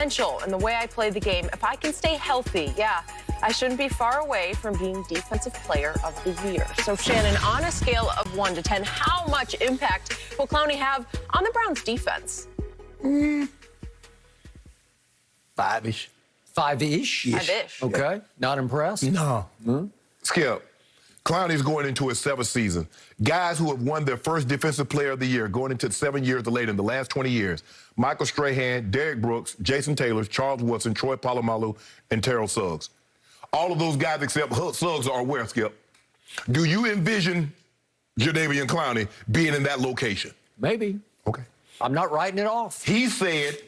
In the way I play the game. If I can stay healthy, yeah, I shouldn't be far away from being Defensive Player of the Year. So, Shannon, on a scale of 1 to 10, how much impact will Clowney have on the Browns' defense? 5-ish. 5-ish? 5-ish. Okay. Not impressed? No. Skip, Clowney's going into his 7th season. Guys who have won their first Defensive Player of the Year going into 7 years or later in the last 20 years. Michael Strahan, Derrick Brooks, Jason Taylor, Charles Woodson, Troy Polamalu, and Terrell Suggs. All of those guys except Suggs are where, Skip? Do you envision Jadeveon Clowney being in that location? Maybe. Okay. I'm not writing it off. He said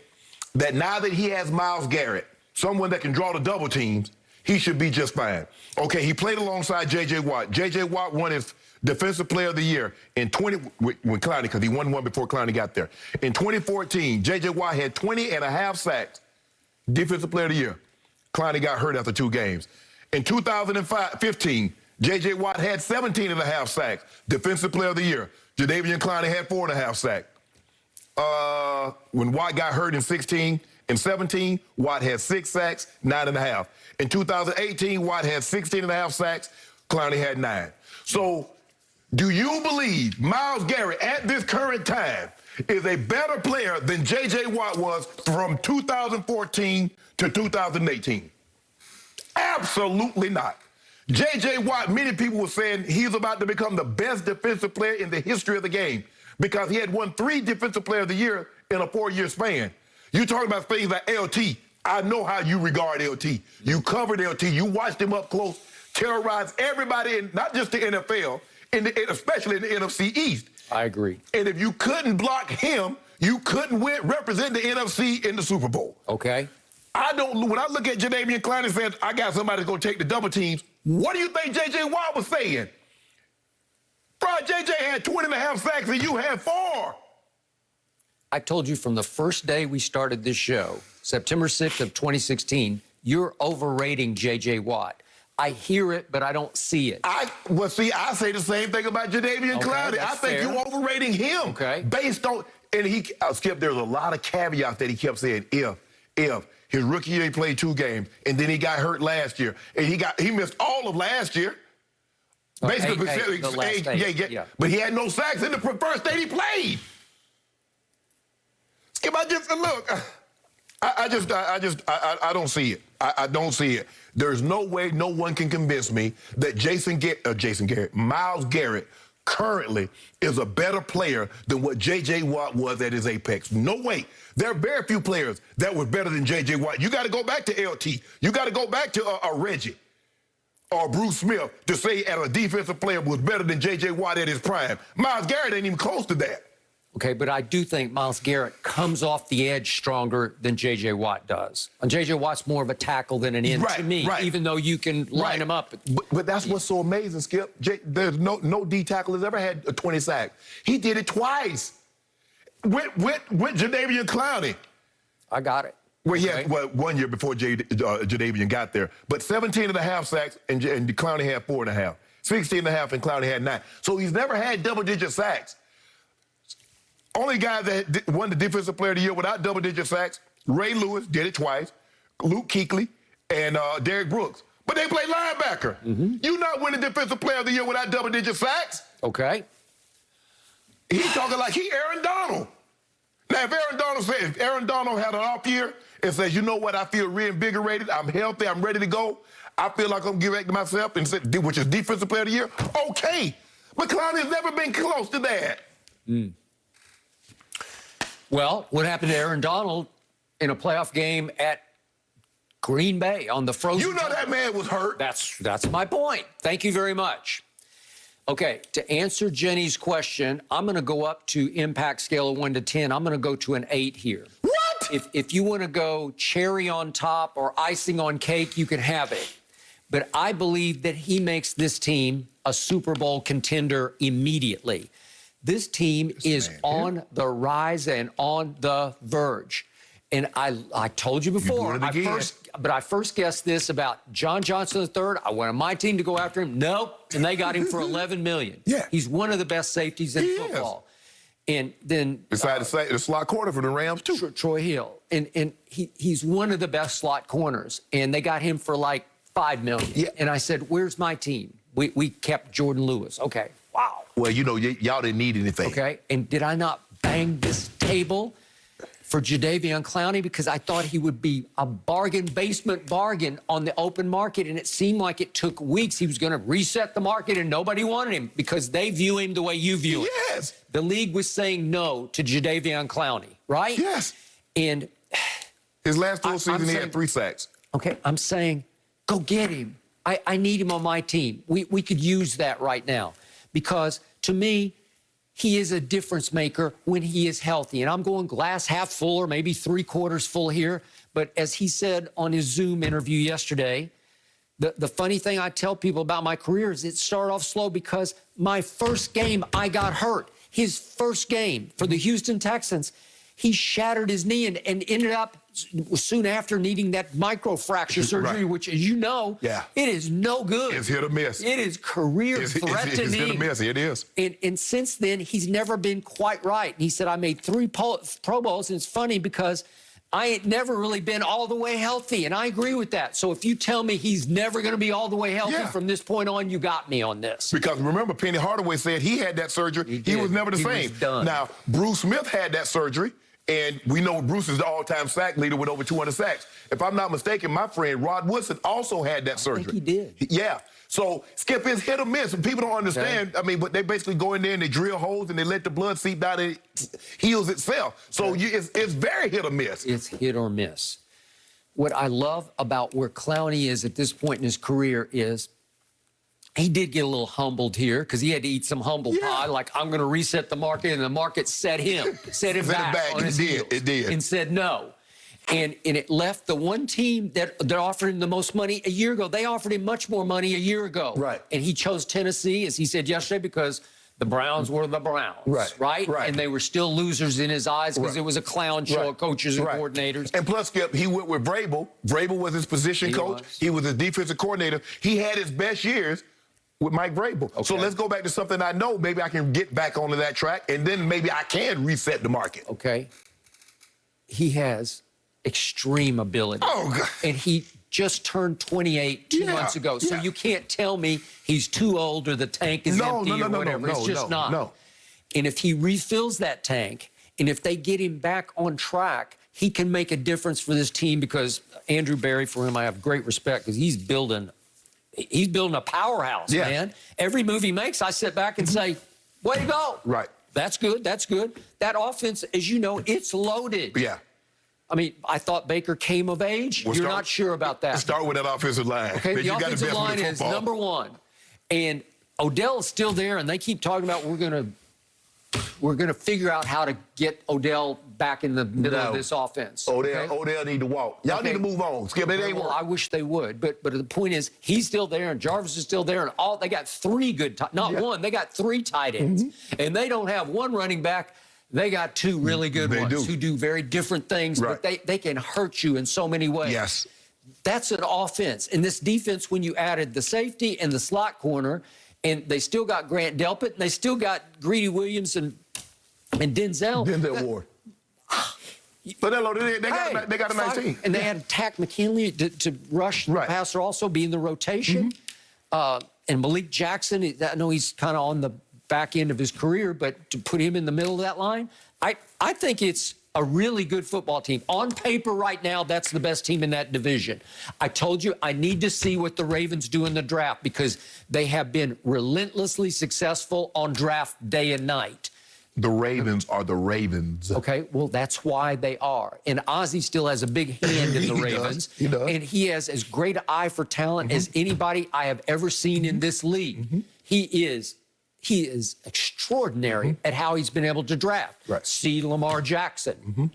that now that he has Myles Garrett, someone that can draw the double teams, he should be just fine. Okay, he played alongside J.J. Watt. J.J. Watt won his Defensive Player of the Year in when Clowney, because he won one before Clowney got there. In 2014, J.J. Watt had 20 and a half sacks, Defensive Player of the Year. Clowney got hurt after 2 games. In 2015, J.J. Watt had 17 and a half sacks, Defensive Player of the Year. Jadeveon Clowney had 4 and a half sacks. When Watt got hurt in 16 and 17, Watt had 6 sacks, 9 and a half. In 2018, Watt had 16 and a half sacks, Clowney had 9. So, do you believe Myles Garrett at this current time is a better player than J.J. Watt was from 2014 to 2018? Absolutely not. J.J. Watt, many people were saying he's about to become the best defensive player in the history of the game because he had won 3 Defensive Player of the Year in a 4-year span. You talking about things like LT. I know how you regard LT. You covered LT. You watched him up close, terrorize everybody, in, not just the NFL, especially in the NFC East. I agree. And if you couldn't block him, you couldn't represent the NFC in the Super Bowl. Okay. When I look at Jadeveon Clowney and says, I got somebody that's going to take the double teams, what do you think J.J. Watt was saying? Bro, J.J. had 20 and a half sacks and you had 4. I told you from the first day we started this show, September 6th of 2016, you're overrating J.J. Watt. I hear it, but I don't see it. I say the same thing about Jadeveon Clowney. I think you're overrating him. Okay. Based on, and Skip, there's a lot of caveats that he kept saying, if. His rookie year, he played 2 games, and then he got hurt last year. And he missed all of last year. Basically, yeah. But he had no sacks in the first day he played. Skip, I don't see it. I don't see it. There's no way no one can convince me that Myles Garrett currently is a better player than what J.J. Watt was at his apex. No way. There are very few players that were better than J.J. Watt. You got to go back to LT. You got to go back to Reggie or Bruce Smith to say a defensive player was better than J.J. Watt at his prime. Myles Garrett ain't even close to that. Okay, but I do think Myles Garrett comes off the edge stronger than J.J. Watt does. And J.J. Watt's more of a tackle than an end to me, even though you can line him up. But that's what's so amazing, Skip. There's no D tackle has ever had a 20 sack. He did it twice with Jadeveon Clowney. I got it. Well, he had 1 year before Jadeveon got there. But 17 and a half sacks, and Clowney had 4 and a half. 16 and a half, and Clowney had 9. So he's never had double-digit sacks. Only guy that won the Defensive Player of the Year without double-digit sacks, Ray Lewis did it twice, Luke Kuechly, and Derrick Brooks. But they play linebacker. You're not winning Defensive Player of the Year without double-digit sacks. Okay. He's talking like he Aaron Donald. Now, if Aaron Donald had an off year and says, you know what, I feel reinvigorated, I'm healthy, I'm ready to go, I feel like I'm giving back to myself, which is Defensive Player of the Year, okay. But Clowney has never been close to that. Well, what happened to Aaron Donald in a playoff game at Green Bay on the frozen? You know that man was hurt. That's my point. Thank you very much. Okay, to answer Jenny's question, I'm going to go up to impact scale of 1 to 10. I'm going to go to an 8 here. What? If you want to go cherry on top or icing on cake, you can have it. But I believe that he makes this team a Super Bowl contender immediately. This team is on the rise and on the verge. And I told you before, I first guessed this about John Johnson III. I wanted my team to go after him. Nope. And they got him for $11 million. Yeah. He's one of the best safeties in football. And then Decided to say the slot corner for the Rams, too. Troy Hill. And he's one of the best slot corners. And they got him for like $5 million. Yeah. And I said, where's my team? We kept Jordan Lewis. Okay. Wow. Well, you know, y'all didn't need anything. Okay. And did I not bang this table for Jadeveon Clowney? Because I thought he would be a basement bargain on the open market. And it seemed like it took weeks. He was going to reset the market and nobody wanted him because they view him the way you view him. Yes. The league was saying no to Jadeveon Clowney, right? Yes. And his last full season, he had 3 sacks. Okay, I'm saying, go get him. I need him on my team. We could use that right now because, to me, he is a difference maker when he is healthy. And I'm going glass half full or maybe 3/4 full here. But as he said on his Zoom interview yesterday, the funny thing I tell people about my career is it started off slow because my first game I got hurt. His first game for the Houston Texans, he shattered his knee and ended up soon after needing that microfracture surgery, Right. which, as you know, Yeah. it is no good. It's hit or miss. It is career-threatening. It's hit or miss. It is. And since then, he's never been quite right. And he said, I made 3 Pro Bowls, and it's funny because I ain't never really been all the way healthy, and I agree with that. So if you tell me he's never going to be all the way healthy Yeah. from this point on, you got me on this. Because remember, Penny Hardaway said he had that surgery. He was never the He same. was done. Now, Bruce Smith had that surgery, and we know Bruce is the all-time sack leader with over 200 sacks. If I'm not mistaken, my friend Rod Woodson also had that surgery. think he did. Yeah. So, Skip, is hit or miss, and people don't understand. I mean, but they basically go in there and they drill holes and they let the blood seep down and it heals itself. So it's very hit or miss. It's hit or miss. What I love about where Clowney is at this point in his career is he did get a little humbled here because he had to eat some humble pie. Like, I'm going to reset the market, and the market set him back on his heels. It did. And said no. And it left the one team that offered him the most money a year ago. They offered him much more money a year ago. Right. And he chose Tennessee, as he said yesterday, because the Browns were the Browns. Right. And they were still losers in his eyes because Right. it was a clown show of coaches and Right. coordinators. And plus, Skip, he went with Vrabel. Vrabel was his position He coach. was. He was his defensive coordinator. He had his best years with Mike Vrabel. So Okay. let's go back to something I know. Maybe I can get back onto that track, and then maybe I can reset the market. Okay. He has extreme ability. Oh, God. And he just turned 28 2 Yeah, months ago. So yeah. you can't tell me he's too old or the tank is empty or whatever. It's just not. No. And if he refills that tank, and if they get him back on track, he can make a difference for this team because Andrew Berry, for him, I have great respect because he's building a powerhouse, Yeah. man. Every move he makes, I sit back and say, way to go. Right. That's good. That's good. That offense, as you know, it's loaded. Yeah. I mean, I thought Baker came of age. You're not sure about that. Start with that offensive line. Okay, Man, the you got offensive best with line the is football. number 1. And Odell is still there, and they keep talking about we're gonna figure out how to get Odell back in the middle of this offense. Odell need to walk. Y'all need to move on. Skip, it ain't Well, work. I wish they would, but the point is, he's still there, and Jarvis is still there, and they got 3 good, not one, they got 3 tight ends, and they don't have 1 running back. They got 2 really good ones who do very different things, but they can hurt you in so many ways. Yes. That's an offense. And this defense, when you added the safety and the slot corner, and they still got Grant Delpit, and they still got Greedy Williams and Denzel. Denzel Ward. But they got a nice team. And they had Tack McKinley to rush the passer, also be in the rotation. And Malik Jackson, I know he's kind of on the back end of his career, but to put him in the middle of that line, I think it's a really good football team. On paper right now, that's the best team in that division. I told you I need to see what the Ravens do in the draft because they have been relentlessly successful on draft day and night. The Ravens are the Ravens. Okay, well, that's why they are. And Ozzie still has a big hand in the Ravens. He does. And he has as great an eye for talent as anybody I have ever seen in this league. He is extraordinary at how he's been able to draft. Right. See Lamar Jackson.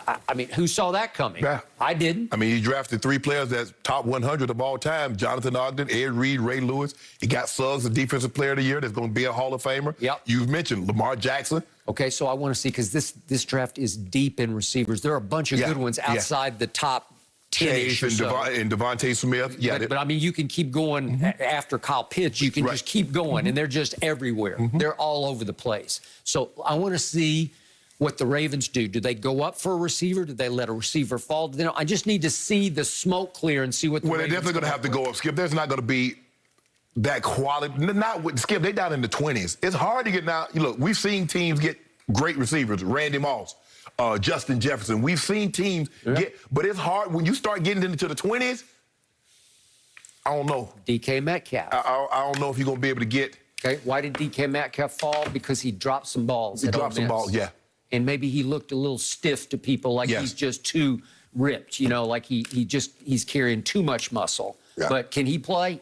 I mean, who saw that coming? Yeah. I didn't. I mean, he drafted 3 players that's top 100 of all time. Jonathan Ogden, Ed Reed, Ray Lewis. He got Suggs, the Defensive Player of the Year, that's going to be a Hall of Famer. Yep. You've mentioned Lamar Jackson. Okay, so I want to see, because this draft is deep in receivers. There are a bunch of good ones outside the top 10-ish or and, so. and Devontae Smith. Yeah, But I mean, you can keep going after Kyle Pitts. You can just keep going, and they're just everywhere. They're all over the place. So I want to see what the Ravens do. Do they go up for a receiver? Do they let a receiver fall? I just need to see the smoke clear and see what the well, they're Ravens definitely going to have to go up, Skip. There's not going to be that quality. Not with Skip. They're down in the 20s. It's hard to get now. Look, we've seen teams get great receivers. Randy Moss, Justin Jefferson. We've seen teams get, but it's hard when you start getting into the 20s. I don't know. DK Metcalf. I don't know if you're going to be able to get. Okay, why did DK Metcalf fall? Because he dropped some balls. He dropped some balls, yeah. And maybe he looked a little stiff to people, like he's just too ripped, you know, like he's carrying too much muscle. Yeah. But can he play?